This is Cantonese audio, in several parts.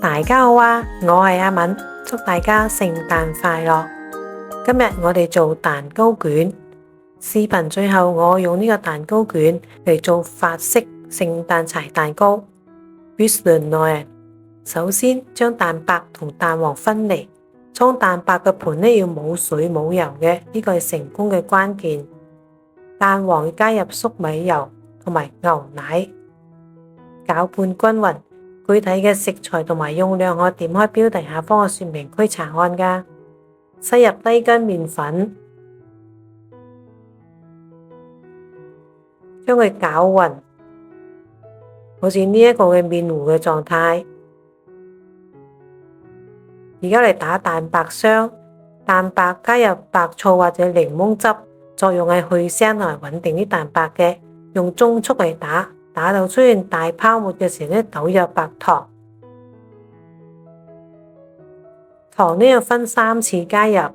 大家好啊，我係阿敏，祝大家聖誕快樂。今日我哋做蛋糕卷。視頻最後我用呢個蛋糕卷嚟做法式聖誕柴蛋糕。Bûche de Noël。首先將蛋白同蛋黃分離，裝蛋白嘅盤要冇水冇油嘅，呢個係成功嘅關鍵。蛋黃加入粟米油同埋牛奶，攪拌均勻。具體嘅食材同埋用量我點開標題下方嘅說明區查看㗎。塞入低筋麵粉，將佢攪勻，好似呢一個嘅麵糊嘅狀態。而家嚟打蛋白霜，蛋白加入白醋或者檸檬汁，作用係去腥同埋穩定啲蛋白嘅。用中速嚟打，打到出現大泡沫嘅時候倒入白糖。糖要分3次加入。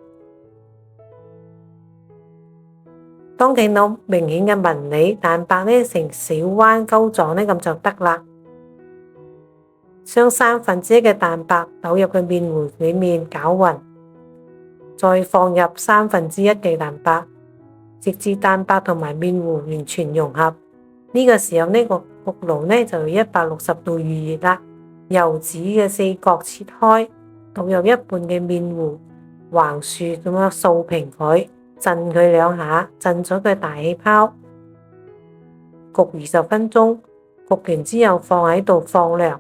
當見到明顯嘅紋理，蛋白成小彎鈎狀咁就得啦。將1/3嘅蛋白倒入個麵糊裏面攪勻，再放入1/3嘅蛋白，直至蛋白同埋麵糊完全融合。呢個時候個焗爐就要160度預熱啦。油紙嘅4角切開，倒入一半嘅麵糊，橫豎咁樣掃平佢，震佢2下，震咗佢大氣泡。焗20分鐘，焗完之後放喺度放涼。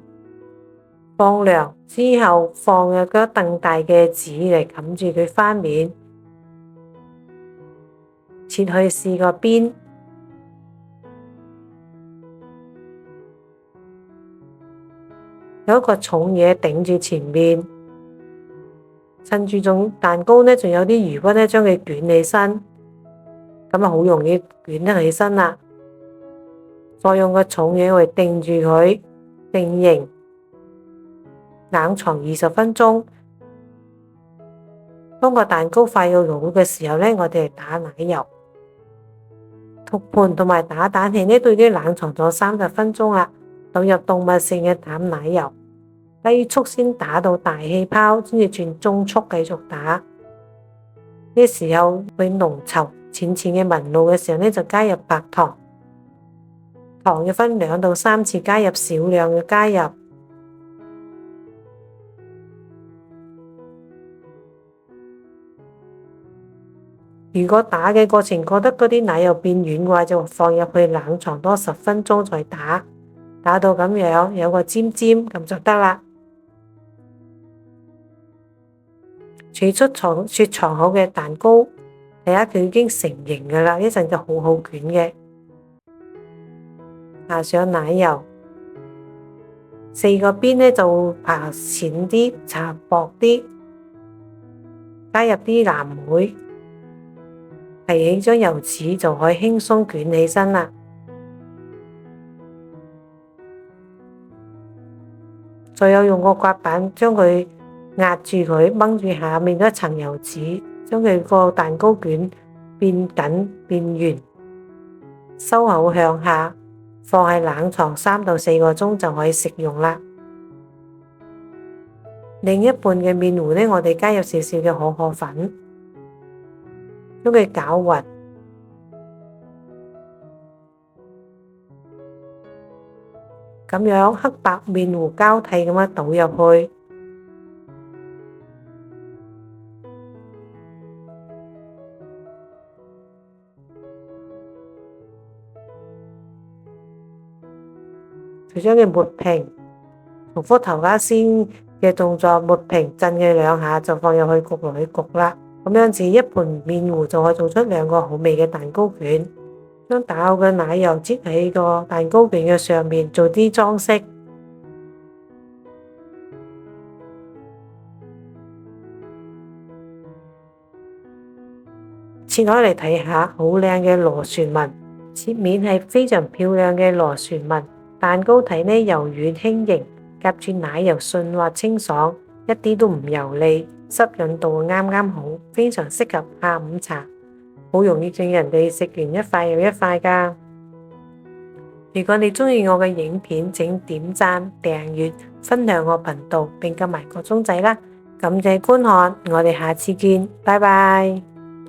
放涼之後放入個更大嘅紙嚟冚住佢翻面，切去4個邊。有一個重嘢頂住前面，趁住種蛋糕仲有啲餘溫將佢捲起身，咁好容易捲得起身啦。再用個重嘢嚟定住佢，定型。冷藏20分鐘。當個蛋糕快要老嘅時候我哋打奶油。托盤同埋打蛋器都已經冷藏咗30分鐘啦。倒入動物性嘅淡奶油，低速先打到大氣泡，先至轉中速繼續打。呢時候佢濃稠淺淺嘅紋路嘅時候就加入白糖。糖要分2到3次加入，少量嘅加入。如果打嘅過程覺得嗰啲奶油變軟嘅話，就放入去冷藏多10分鐘再打，打到咁樣有個尖尖咁就得啦。取出雪藏好嘅蛋糕，睇下佢已經成型㗎啦，一陣就好好捲嘅。搽上奶油，4個邊就搽淺啲，搽薄啲，加入啲藍莓。提起張油紙就可以輕鬆捲起身啦。再有用個刮板將佢壓住佢，掹住下面一層油紙，將佢個蛋糕卷變緊變圓，收口向下，放喺冷藏3到4個鐘就可以食用啦。另一半嘅麵糊我哋加入少少嘅可可粉。將佢攪勻，咁樣黑白麵糊交替咁樣倒入去，就將佢抹平，重複頭家先嘅動作，抹平震佢2下就放入去焗爐去焗啦。咁樣子一盤麵糊就可以做出2個好味嘅蛋糕卷。將打好嘅奶油擠喺個蛋糕卷嘅上面，做啲裝飾。切開嚟睇下，好靚嘅螺旋紋，切面係非常漂亮嘅螺旋紋。蛋糕體柔軟輕盈，夾住奶油順滑清爽，一啲都唔油膩。濕潤度啱啱好，非常適合下午茶，好容易令人哋食完一塊又一塊㗎。如果你鍾意我嘅影片，請點讚、訂閱、分享我頻道並撳埋個鐘仔啦！感謝觀看，我哋下次見，拜拜。